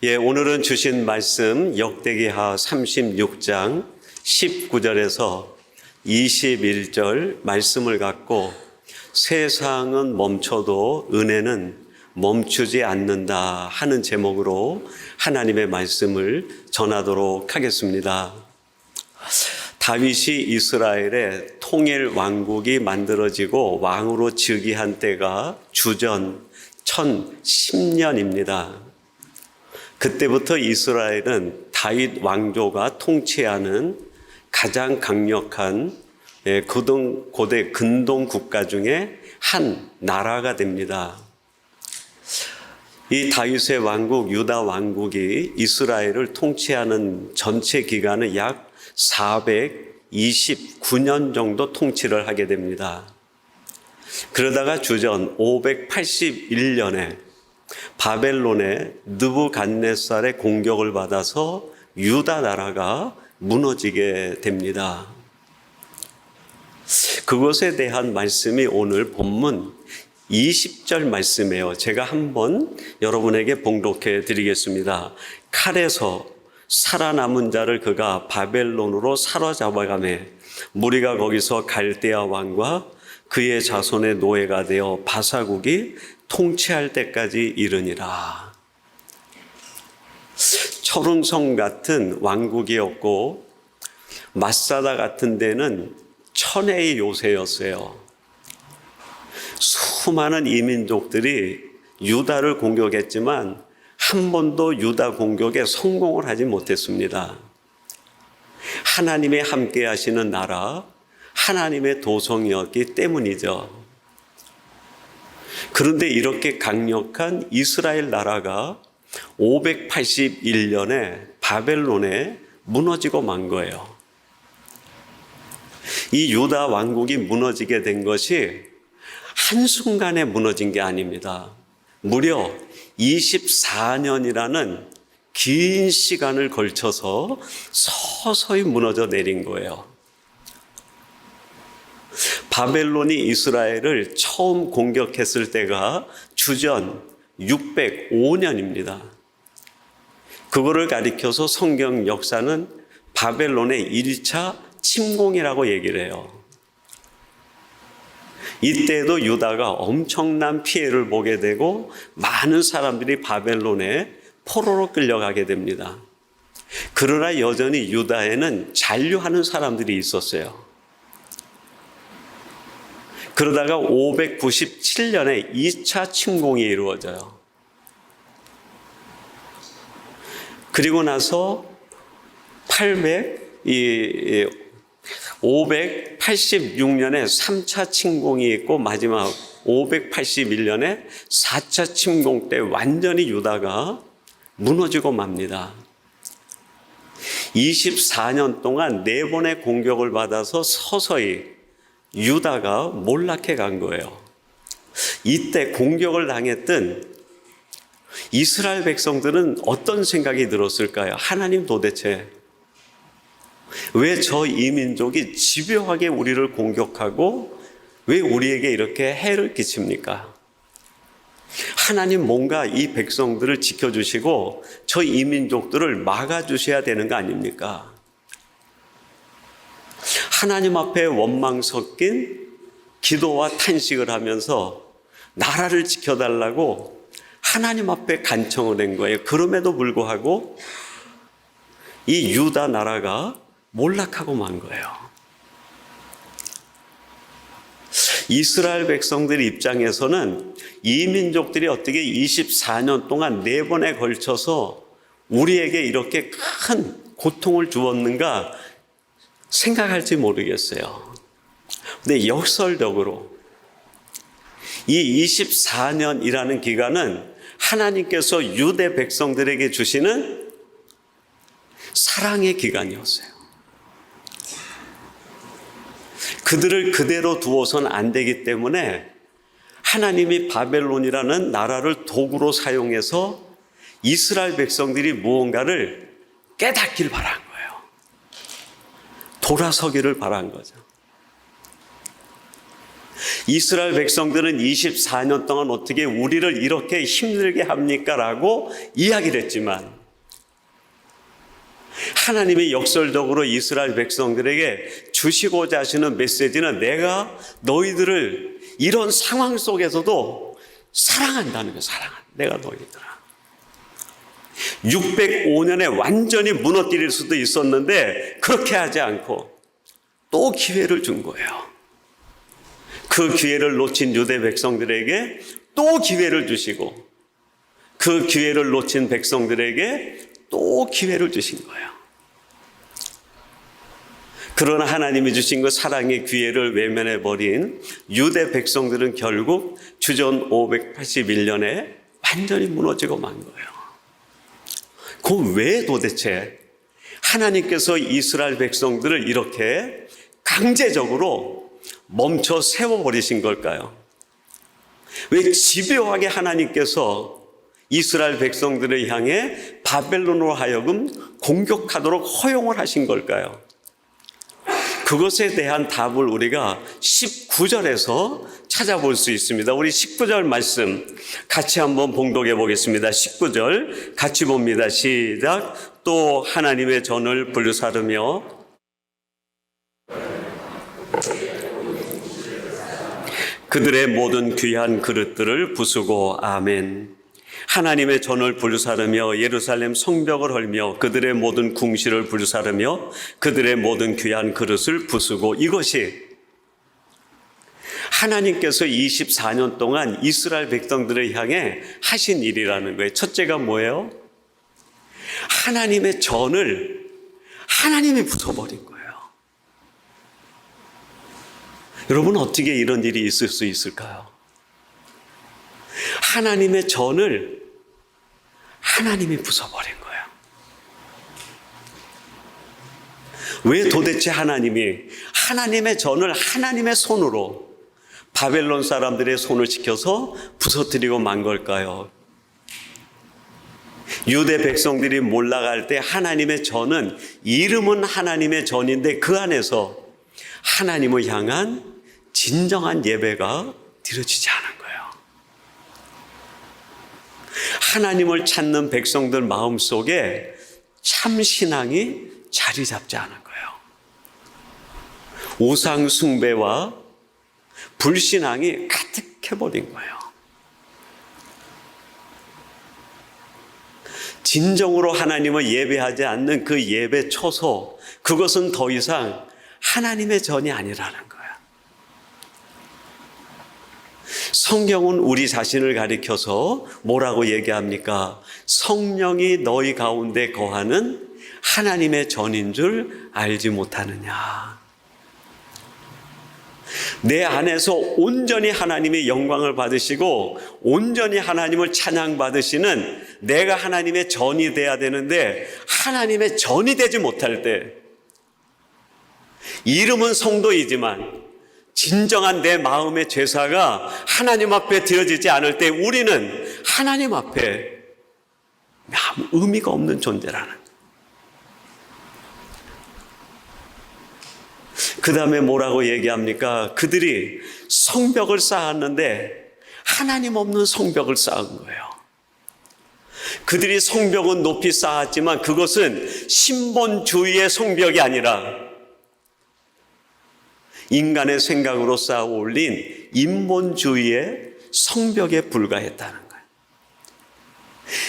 오늘은 주신 말씀 역대기하 36장 19절에서 21절 말씀을 갖고 세상은 멈춰도 은혜는 멈추지 않는다 하는 제목으로 하나님의 말씀을 전하도록 하겠습니다. 다윗이 이스라엘의 통일 왕국이 만들어지고 왕으로 즉위한 때가 주전 1010년입니다. 그때부터 이스라엘은 다윗 왕조가 통치하는 가장 강력한 고대 근동 국가 중에 한 나라가 됩니다. 이 다윗의 왕국, 유다 왕국이 이스라엘을 통치하는 전체 기간은 약 429년 정도 통치를 하게 됩니다. 그러다가 주전 581년에 바벨론의 느부갓네살의 공격을 받아서 유다 나라가 무너지게 됩니다. 그것에 대한 말씀이 오늘 본문 20절 말씀이에요. 제가 한번 여러분에게 봉독해 드리겠습니다. 칼에서 살아남은 자를 그가 바벨론으로 사로잡아가매 무리가 거기서 갈대아 왕과 그의 자손의 노예가 되어 바사국이 통치할 때까지 이르니라. 철옹성 같은 왕국이었고 마사다 같은 데는 천혜의 요새였어요. 수많은 이민족들이 유다를 공격했지만 한 번도 유다 공격에 성공을 하지 못했습니다. 하나님이 함께 하시는 나라, 하나님의 도성이었기 때문이죠. 그런데 이렇게 강력한 이스라엘 나라가 581년에 바벨론에 무너지고 만 거예요. 이 유다 왕국이 무너지게 된 것이 한순간에 무너진 게 아닙니다. 무려 24년이라는 긴 시간을 걸쳐서 서서히 무너져 내린 거예요. 바벨론이 이스라엘을 처음 공격했을 때가 주전 605년입니다. 그거를 가리켜서 성경 역사는 바벨론의 1차 침공이라고 얘기를 해요. 이때도 유다가 엄청난 피해를 보게 되고 많은 사람들이 바벨론에 포로로 끌려가게 됩니다. 그러나 여전히 유다에는 잔류하는 사람들이 있었어요. 그러다가 597년에 2차 침공이 이루어져요. 그리고 나서 586년에 3차 침공이 있고 마지막 581년에 4차 침공 때 완전히 유다가 무너지고 맙니다. 24년 동안 4번의 공격을 받아서 서서히 유다가 몰락해 간 거예요. 이때 공격을 당했던 이스라엘 백성들은 어떤 생각이 들었을까요? 하나님 도대체 왜 저 이민족이 집요하게 우리를 공격하고 왜 우리에게 이렇게 해를 끼칩니까? 하나님 뭔가 이 백성들을 지켜주시고 저 이민족들을 막아주셔야 되는 거 아닙니까? 하나님 앞에 원망 섞인 기도와 탄식을 하면서 나라를 지켜달라고 하나님 앞에 간청을 한 거예요. 그럼에도 불구하고 이 유다 나라가 몰락하고 만 거예요. 이스라엘 백성들 입장에서는 이 민족들이 어떻게 24년 동안 4번에 걸쳐서 우리에게 이렇게 큰 고통을 주었는가 생각할지 모르겠어요. 근데 역설적으로 이 24년이라는 기간은 하나님께서 유대 백성들에게 주시는 사랑의 기간이었어요. 그들을 그대로 두어서는 안 되기 때문에 하나님이 바벨론이라는 나라를 도구로 사용해서 이스라엘 백성들이 무언가를 깨닫길 바란 거예요. 돌아서기를 바란 거죠. 이스라엘 백성들은 24년 동안 어떻게 우리를 이렇게 힘들게 합니까? 라고 이야기를 했지만 하나님이 역설적으로 이스라엘 백성들에게 주시고자 하시는 메시지는 내가 너희들을 이런 상황 속에서도 사랑한다는 거예요. 내가 너희들아. 605년에 완전히 무너뜨릴 수도 있었는데 그렇게 하지 않고 또 기회를 준 거예요. 그 기회를 놓친 유대 백성들에게 또 기회를 주시고 그 기회를 놓친 백성들에게 또 기회를 주신 거예요. 그러나 하나님이 주신 그 사랑의 기회를 외면해버린 유대 백성들은 결국 주전 581년에 완전히 무너지고 만 거예요. 그럼 왜 도대체 하나님께서 이스라엘 백성들을 이렇게 강제적으로 멈춰 세워버리신 걸까요? 왜 집요하게 하나님께서 이스라엘 백성들을 향해 바벨론으로 하여금 공격하도록 허용을 하신 걸까요? 그것에 대한 답을 우리가 19절에서 찾아볼 수 있습니다. 우리 19절 말씀 같이 한번 봉독해 보겠습니다. 19절 같이 봅니다. 시작. 또 하나님의 전을 불사르며 그들의 모든 귀한 그릇들을 부수고 아멘. 하나님의 전을 불사르며 예루살렘 성벽을 헐며 그들의 모든 궁시를 불사르며 그들의 모든 귀한 그릇을 부수고, 이것이 하나님께서 24년 동안 이스라엘 백성들을 향해 하신 일이라는 거예요. 첫째가 뭐예요? 하나님의 전을 하나님이 부숴버린 거예요. 여러분, 어떻게 이런 일이 있을 수 있을까요? 하나님의 전을 하나님이 부숴버린 거예요. 왜 도대체 하나님이 하나님의 전을 하나님의 손으로 바벨론 사람들의 손을 지켜서 부서뜨리고 만 걸까요? 유대 백성들이 몰락할 때 하나님의 전은 이름은 하나님의 전인데 그 안에서 하나님을 향한 진정한 예배가 드려지지 않은 거예요. 하나님을 찾는 백성들 마음속에 참 신앙이 자리 잡지 않은 거예요. 우상 숭배와 불신앙이 가득해버린 거예요. 진정으로 하나님을 예배하지 않는 그 예배 초소, 그것은 더 이상 하나님의 전이 아니라는 거예요. 성경은 우리 자신을 가리켜서 뭐라고 얘기합니까? 성령이 너희 가운데 거하는 하나님의 전인 줄 알지 못하느냐. 내 안에서 온전히 하나님의 영광을 받으시고 온전히 하나님을 찬양받으시는 내가 하나님의 전이 돼야 되는데, 하나님의 전이 되지 못할 때, 이름은 성도이지만 진정한 내 마음의 죄사가 하나님 앞에 드려지지 않을 때 우리는 하나님 앞에 아무 의미가 없는 존재라는. 그 다음에 뭐라고 얘기합니까? 그들이 성벽을 쌓았는데 하나님 없는 성벽을 쌓은 거예요. 그들이 성벽은 높이 쌓았지만 그것은 신본주의의 성벽이 아니라 인간의 생각으로 쌓아 올린 인본주의의 성벽에 불과했다는 거예요.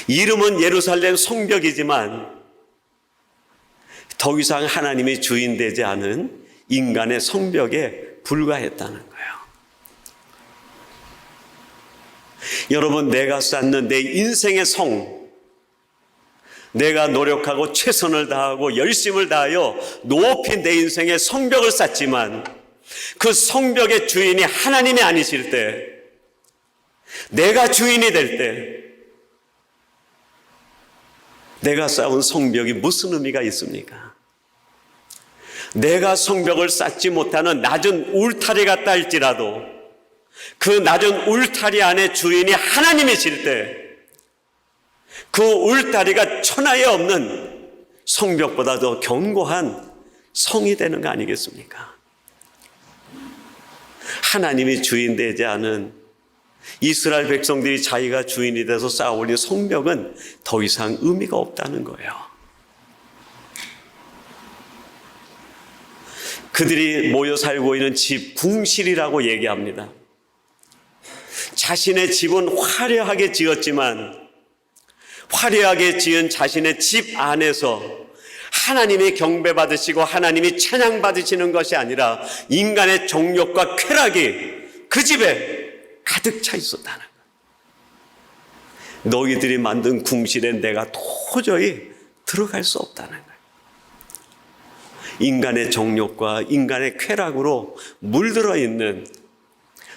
이름은 예루살렘 성벽이지만 더 이상 하나님의 주인 되지 않은 인간의 성벽에 불과했다는 거예요. 여러분, 내가 쌓는 내 인생의 성, 내가 노력하고 최선을 다하고 열심을 다하여 높이 내 인생의 성벽을 쌓지만 그 성벽의 주인이 하나님이 아니실 때, 내가 주인이 될 때, 내가 쌓은 성벽이 무슨 의미가 있습니까? 내가 성벽을 쌓지 못하는 낮은 울타리 같다 할지라도 그 낮은 울타리 안에 주인이 하나님이실 때, 그 울타리가 천하에 없는 성벽보다 더 견고한 성이 되는 거 아니겠습니까? 하나님이 주인 되지 않은 이스라엘 백성들이 자기가 주인이 돼서 쌓아올린 성벽은 더 이상 의미가 없다는 거예요. 그들이 모여 살고 있는 집, 궁실이라고 얘기합니다. 자신의 집은 화려하게 지었지만 화려하게 지은 자신의 집 안에서 하나님이 경배받으시고 하나님이 찬양받으시는 것이 아니라 인간의 정욕과 쾌락이 그 집에 가득 차 있었다는 거예요. 너희들이 만든 궁실에 내가 도저히 들어갈 수 없다는 거예요. 인간의 정욕과 인간의 쾌락으로 물들어 있는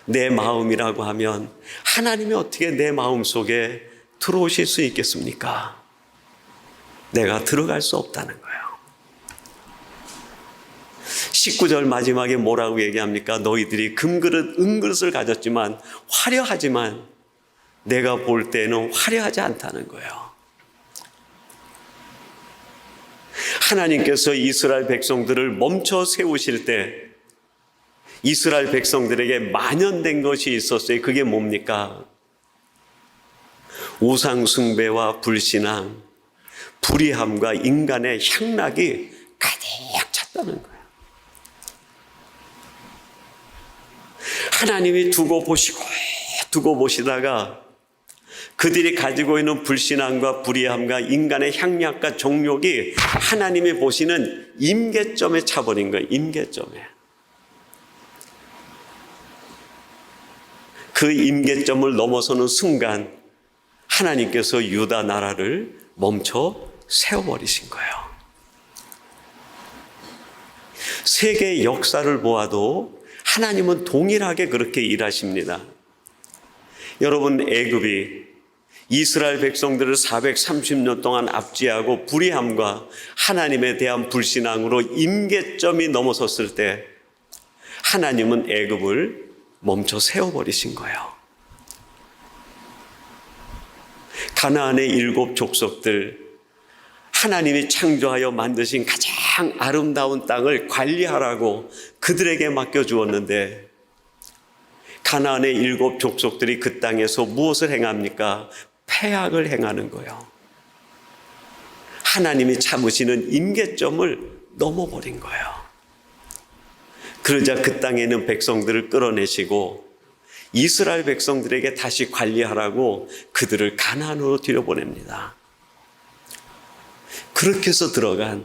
내 마음이라고 하면 하나님이 어떻게 내 마음 속에 들어오실 수 있겠습니까? 내가 들어갈 수 없다는 거예요. 19절 마지막에 뭐라고 얘기합니까? 너희들이 금그릇, 은그릇을 가졌지만 화려하지만 내가 볼 때는 화려하지 않다는 거예요. 하나님께서 이스라엘 백성들을 멈춰 세우실 때 이스라엘 백성들에게 만연된 것이 있었어요. 그게 뭡니까? 우상 숭배와 불신앙, 불의함과 인간의 향락이 가득 찼다는 거예요. 하나님이 두고 보시다가 그들이 가지고 있는 불신앙과 불의함과 인간의 향락과 정욕이 하나님이 보시는 임계점에 차버린 거예요. 임계점에. 그 임계점을 넘어서는 순간 하나님께서 유다 나라를 멈춰 세워버리신 거예요. 세계의 역사를 보아도 하나님은 동일하게 그렇게 일하십니다. 여러분, 애굽이 이스라엘 백성들을 430년 동안 압제하고 불의함과 하나님에 대한 불신앙으로 임계점이 넘어섰을 때 하나님은 애굽을 멈춰 세워버리신 거예요. 가나안의 7 족속들, 하나님이 창조하여 만드신 가장 아름다운 땅을 관리하라고 그들에게 맡겨주었는데 가나안의 7 족속들이 그 땅에서 무엇을 행합니까? 패악을 행하는 거예요. 하나님이 참으시는 임계점을 넘어버린 거예요. 그러자 그 땅에 있는 백성들을 끌어내시고 이스라엘 백성들에게 다시 관리하라고 그들을 가나안으로 들여보냅니다. 그렇게 해서 들어간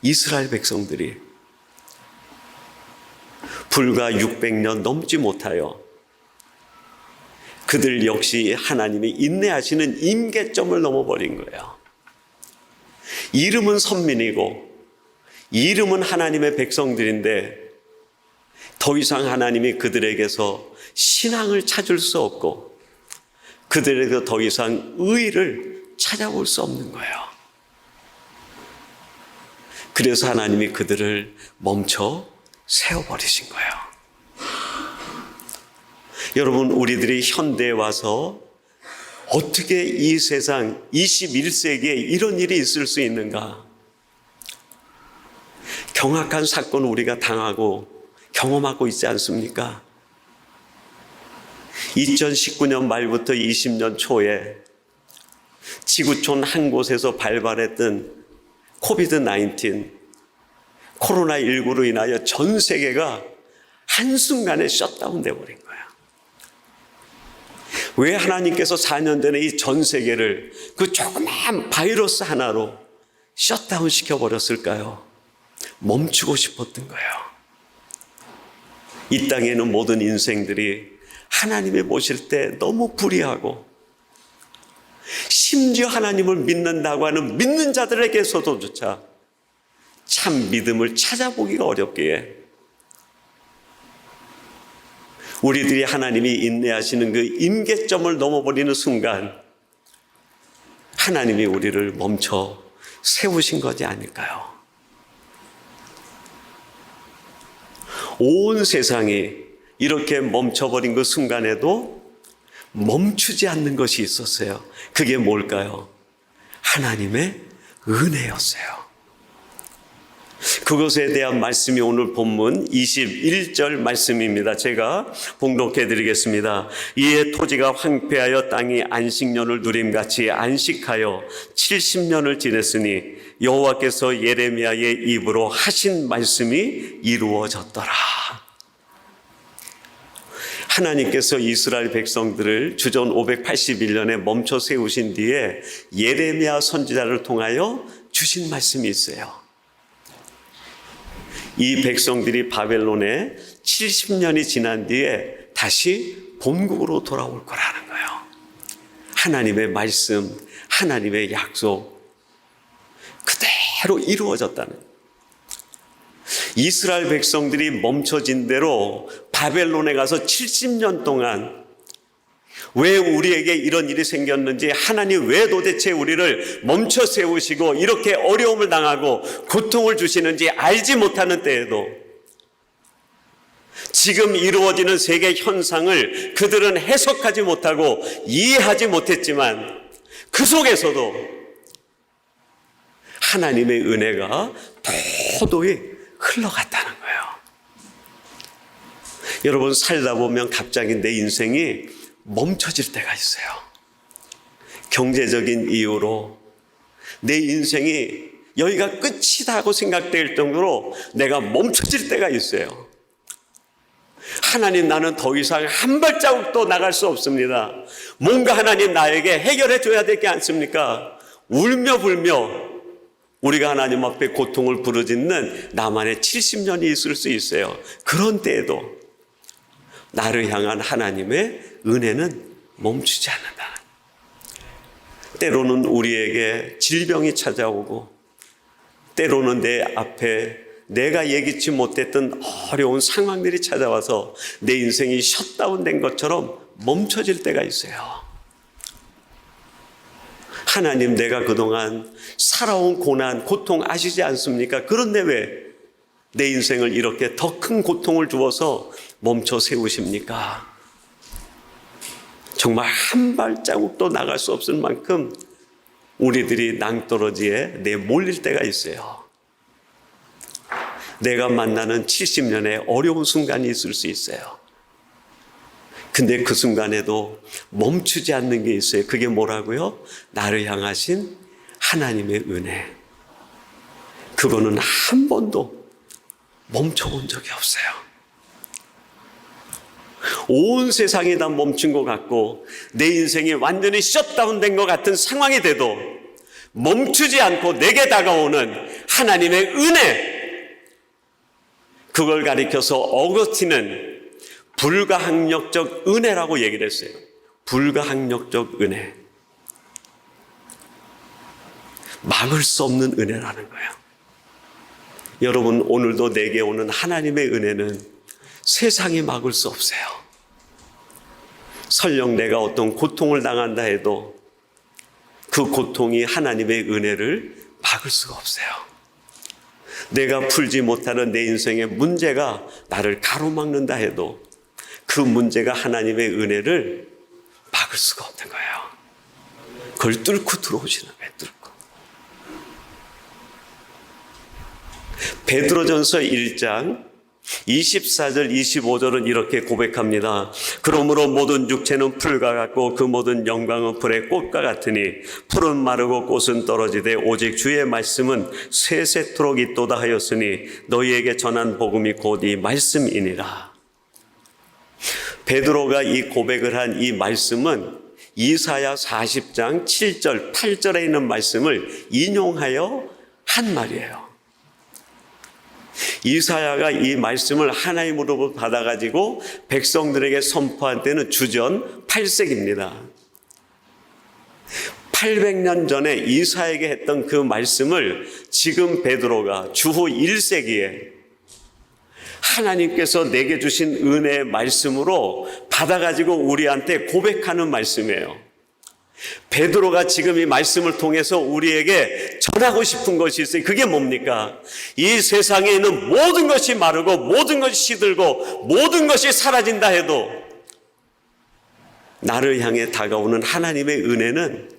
이스라엘 백성들이 불과 600년 넘지 못하여 그들 역시 하나님이 인내하시는 임계점을 넘어버린 거예요. 이름은 선민이고 이름은 하나님의 백성들인데 더 이상 하나님이 그들에게서 신앙을 찾을 수 없고 그들에게 더 이상 의를 찾아올 수 없는 거예요. 그래서 하나님이 그들을 멈춰 세워버리신 거예요. 여러분, 우리들이 현대에 와서 어떻게 이 세상 21세기에 이런 일이 있을 수 있는가? 경악한 사건을 우리가 당하고 경험하고 있지 않습니까? 2019년 말부터 20년 초에 지구촌 한 곳에서 발발했던 코비드-19, 코로나19로 인하여 전 세계가 한순간에 셧다운 되어버린 거예요. 왜 하나님께서 4년 전에 이 전 세계를 그 조그만 바이러스 하나로 셧다운 시켜버렸을까요? 멈추고 싶었던 거예요. 이 땅에 있는 모든 인생들이 하나님을 보실 때 너무 불의하고 심지어 하나님을 믿는다고 하는 믿는 자들에게서도조차 참 믿음을 찾아보기가 어렵기에 우리들이 하나님이 인내하시는 그 임계점을 넘어버리는 순간 하나님이 우리를 멈춰 세우신 것이 아닐까요? 온 세상이 이렇게 멈춰버린 그 순간에도 멈추지 않는 것이 있었어요. 그게 뭘까요? 하나님의 은혜였어요. 그것에 대한 말씀이 오늘 본문 21절 말씀입니다. 제가 봉독해 드리겠습니다. 이에 토지가 황폐하여 땅이 안식년을 누림같이 안식하여 70년을 지냈으니 여호와께서 예레미야의 입으로 하신 말씀이 이루어졌더라. 하나님께서 이스라엘 백성들을 주전 581년에 멈춰 세우신 뒤에 예레미야 선지자를 통하여 주신 말씀이 있어요. 이 백성들이 바벨론에 70년이 지난 뒤에 다시 본국으로 돌아올 거라는 거예요. 하나님의 말씀, 하나님의 약속 그대로 이루어졌다는 거예요. 이스라엘 백성들이 멈춰진 대로 바벨론에 가서 70년 동안 왜 우리에게 이런 일이 생겼는지, 하나님 왜 도대체 우리를 멈춰 세우시고 이렇게 어려움을 당하고 고통을 주시는지 알지 못하는 때에도 지금 이루어지는 세계 현상을 그들은 해석하지 못하고 이해하지 못했지만 그 속에서도 하나님의 은혜가 도도히 흘러갔다는 거예요. 여러분, 살다 보면 갑자기 내 인생이 멈춰질 때가 있어요. 경제적인 이유로 내 인생이 여기가 끝이다 하고 생각될 정도로 내가 멈춰질 때가 있어요. 하나님, 나는 더 이상 한 발자국도 나갈 수 없습니다. 뭔가 하나님 나에게 해결해 줘야 되지 않습니까? 울며 불며 우리가 하나님 앞에 고통을 부르짖는 나만의 70년이 있을 수 있어요. 그런 때에도 나를 향한 하나님의 은혜는 멈추지 않는다. 때로는 우리에게 질병이 찾아오고, 때로는 내 앞에 내가 예기치 못했던 어려운 상황들이 찾아와서 내 인생이 셧다운된 것처럼 멈춰질 때가 있어요. 하나님, 내가 그동안 살아온 고난, 고통 아시지 않습니까? 그런데 왜 내 인생을 이렇게 더 큰 고통을 주어서 멈춰 세우십니까? 정말 한 발자국도 나갈 수 없을 만큼 우리들이 낭떠러지에 내몰릴 때가 있어요. 내가 만나는 70년의 어려운 순간이 있을 수 있어요. 근데 그 순간에도 멈추지 않는 게 있어요. 그게 뭐라고요? 나를 향하신 하나님의 은혜. 그거는 한 번도 멈춰본 적이 없어요. 온 세상이 다 멈춘 것 같고 내 인생이 완전히 셧다운된 것 같은 상황이 돼도 멈추지 않고 내게 다가오는 하나님의 은혜, 그걸 가리켜서 어거스틴은 불가항력적 은혜라고 얘기를 했어요. 불가항력적 은혜. 막을 수 없는 은혜라는 거예요. 여러분, 오늘도 내게 오는 하나님의 은혜는 세상이 막을 수 없어요. 설령 내가 어떤 고통을 당한다 해도 그 고통이 하나님의 은혜를 막을 수가 없어요. 내가 풀지 못하는 내 인생의 문제가 나를 가로막는다 해도 그 문제가 하나님의 은혜를 막을 수가 없는 거예요. 그걸 뚫고 들어오시는 거예요. 뚫고. 베드로전서 1장 24절 25절은 이렇게 고백합니다. 그러므로 모든 육체는 풀과 같고 그 모든 영광은 풀의 꽃과 같으니 풀은 마르고 꽃은 떨어지되 오직 주의 말씀은 세세토록 있도다 하였으니 너희에게 전한 복음이 곧 이 말씀이니라. 베드로가 이 고백을 한 이 말씀은 이사야 40장 7절 8절에 있는 말씀을 인용하여 한 말이에요. 이사야가 이 말씀을 하나님으로부터 받아가지고 백성들에게 선포한 때는 주전 8세기입니다. 800년 전에 이사야에게 했던 그 말씀을 지금 베드로가 주후 1세기에 하나님께서 내게 주신 은혜의 말씀으로 받아가지고 우리한테 고백하는 말씀이에요. 베드로가 지금 이 말씀을 통해서 우리에게 전하고 싶은 것이 있어요. 그게 뭡니까? 이 세상에 있는 모든 것이 마르고 모든 것이 시들고 모든 것이 사라진다 해도 나를 향해 다가오는 하나님의 은혜는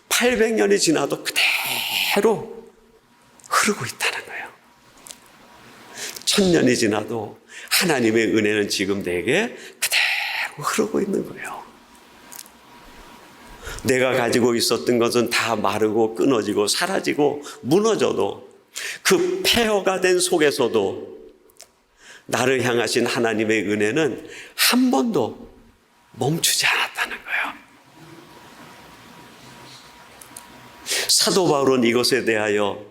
800년이 지나도 그대로 흐르고 있다는 거예요. 1000년이 지나도 하나님의 은혜는 지금 내게 그대로 흐르고 있는 거예요. 내가 가지고 있었던 것은 다 마르고 끊어지고 사라지고 무너져도 그 폐허가 된 속에서도 나를 향하신 하나님의 은혜는 한 번도 멈추지 않았다는 거예요. 사도 바울은 이것에 대하여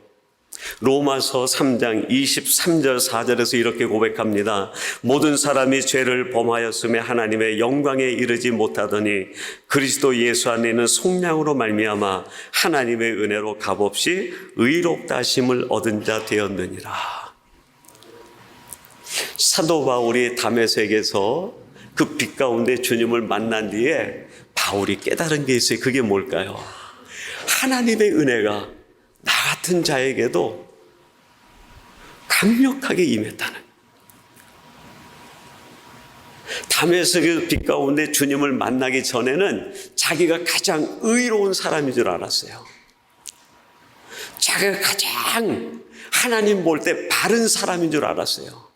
로마서 3장 23절 4절에서 이렇게 고백합니다. 모든 사람이 죄를 범하였음에 하나님의 영광에 이르지 못하더니 그리스도 예수 안에 있는 속량으로 말미암아 하나님의 은혜로 값없이 의롭다 하심을 얻은 자 되었느니라. 사도 바울이 다메섹에서 그 빛 가운데 주님을 만난 뒤에 바울이 깨달은 게 있어요. 그게 뭘까요? 하나님의 은혜가 나 같은 자에게도 강력하게 임했다는. 다메섹의 빛 가운데 주님을 만나기 전에는 자기가 가장 의로운 사람인 줄 알았어요. 자기가 가장 하나님 볼 때 바른 사람인 줄 알았어요.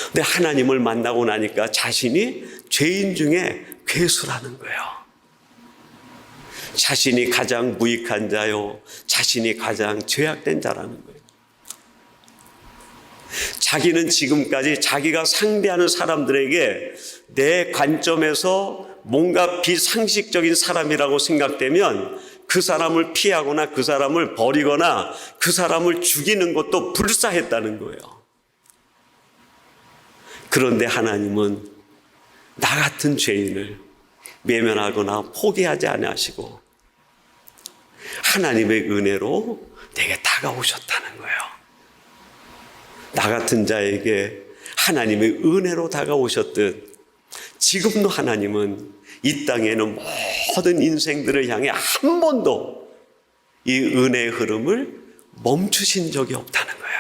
근데 하나님을 만나고 나니까 자신이 죄인 중에 괴수라는 거예요. 자신이 가장 무익한 자요, 자신이 가장 죄악된 자라는 거예요. 자기는 지금까지 자기가 상대하는 사람들에게 내 관점에서 뭔가 비상식적인 사람이라고 생각되면 그 사람을 피하거나 그 사람을 버리거나 그 사람을 죽이는 것도 불사했다는 거예요. 그런데 하나님은 나 같은 죄인을 외면하거나 포기하지 아니하시고 하나님의 은혜로 내게 다가오셨다는 거예요. 나 같은 자에게 하나님의 은혜로 다가오셨듯 지금도 하나님은 이 땅에는 모든 인생들을 향해 한 번도 이 은혜의 흐름을 멈추신 적이 없다는 거예요.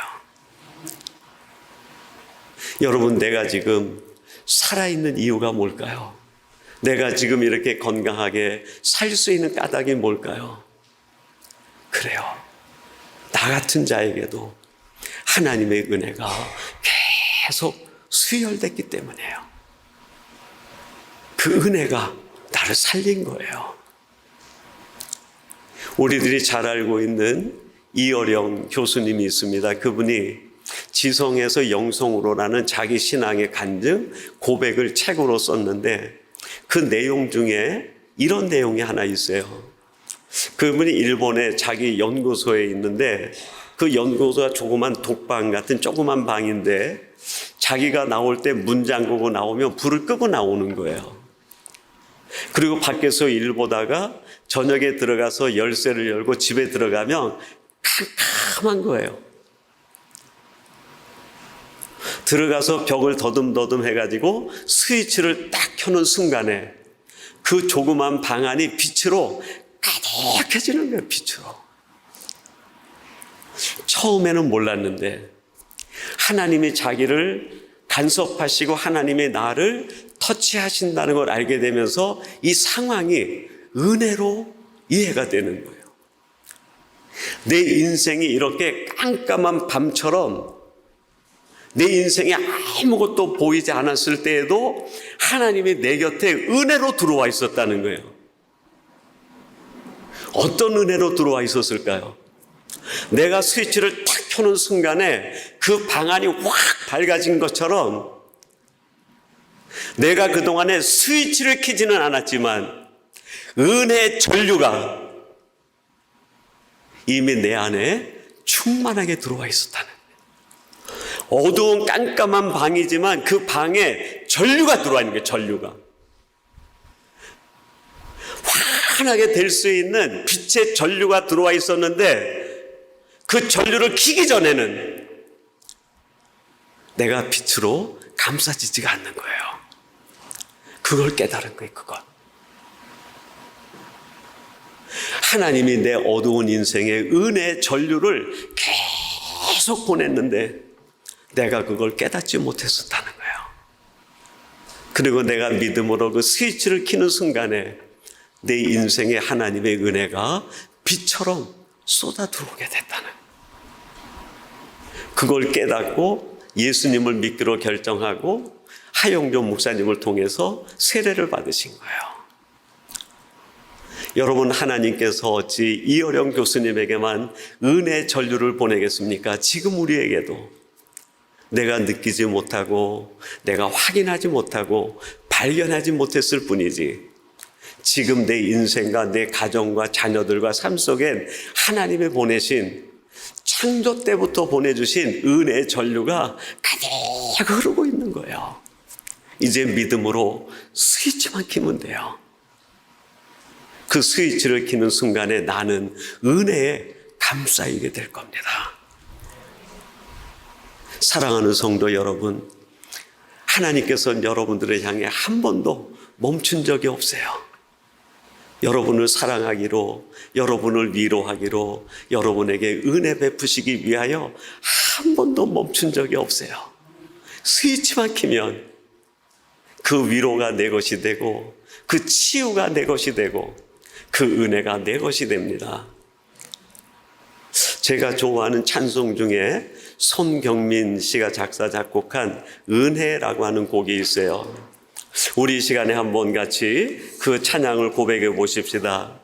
여러분, 내가 지금 살아있는 이유가 뭘까요? 내가 지금 이렇게 건강하게 살 수 있는 까닭이 뭘까요? 그래요. 나 같은 자에게도 하나님의 은혜가 계속 수혈됐기 때문이에요. 그 은혜가 나를 살린 거예요. 우리들이 잘 알고 있는 이어령 교수님이 있습니다. 그분이 지성에서 영성으로라는 자기 신앙의 간증, 고백을 책으로 썼는데 그 내용 중에 이런 내용이 하나 있어요. 그분이 일본의 자기 연구소에 있는데 그 연구소가 조그만 독방 같은 조그만 방인데 자기가 나올 때 문 잠그고 나오면 불을 끄고 나오는 거예요. 그리고 밖에서 일 보다가 저녁에 들어가서 열쇠를 열고 집에 들어가면 캄캄한 거예요. 들어가서 벽을 더듬더듬 해가지고 스위치를 딱 켜는 순간에 그 조그만 방 안이 빛으로 가득해지는 거예요. 빛으로. 처음에는 몰랐는데 하나님이 자기를 간섭하시고 하나님의 나를 터치하신다는 걸 알게 되면서 이 상황이 은혜로 이해가 되는 거예요. 내 인생이 이렇게 깜깜한 밤처럼 내 인생에 아무것도 보이지 않았을 때에도 하나님이 내 곁에 은혜로 들어와 있었다는 거예요. 어떤 은혜로 들어와 있었을까요? 내가 스위치를 탁 켜는 순간에 그 방안이 확 밝아진 것처럼 내가 그동안에 스위치를 켜지는 않았지만 은혜의 전류가 이미 내 안에 충만하게 들어와 있었다는 거예요. 어두운 깜깜한 방이지만 그 방에 전류가 들어와 있는 거예요. 전류가 환하게 될 수 있는 빛의 전류가 들어와 있었는데 그 전류를 켜기 전에는 내가 빛으로 감싸지지가 않는 거예요. 그걸 깨달은 거예요. 그것. 하나님이 내 어두운 인생에 은혜의 전류를 계속 보냈는데 내가 그걸 깨닫지 못했었다는 거예요. 그리고 내가 믿음으로 그 스위치를 켜는 순간에 내 인생에 하나님의 은혜가 빛처럼 쏟아 들어오게 됐다는 거예요. 그걸 깨닫고 예수님을 믿기로 결정하고 하용조 목사님을 통해서 세례를 받으신 거예요. 여러분, 하나님께서 어찌 이어령 교수님에게만 은혜 전류를 보내겠습니까? 지금 우리에게도 내가 느끼지 못하고 내가 확인하지 못하고 발견하지 못했을 뿐이지, 지금 내 인생과 내 가정과 자녀들과 삶 속엔 하나님이 보내신, 창조 때부터 보내주신 은혜의 전류가 가득 흐르고 있는 거예요. 이제 믿음으로 스위치만 키면 돼요. 그 스위치를 키는 순간에 나는 은혜에 감싸이게 될 겁니다. 사랑하는 성도 여러분, 하나님께서는 여러분들을 향해 한 번도 멈춘 적이 없어요. 여러분을 사랑하기로, 여러분을 위로하기로, 여러분에게 은혜 베푸시기 위하여 한 번도 멈춘 적이 없어요. 스위치만 키면 그 위로가 내 것이 되고, 그 치유가 내 것이 되고, 그 은혜가 내 것이 됩니다. 제가 좋아하는 찬송 중에 손경민 씨가 작사 작곡한 은혜라고 하는 곡이 있어요. 우리 이 시간에 한번 같이 그 찬양을 고백해 보십시다.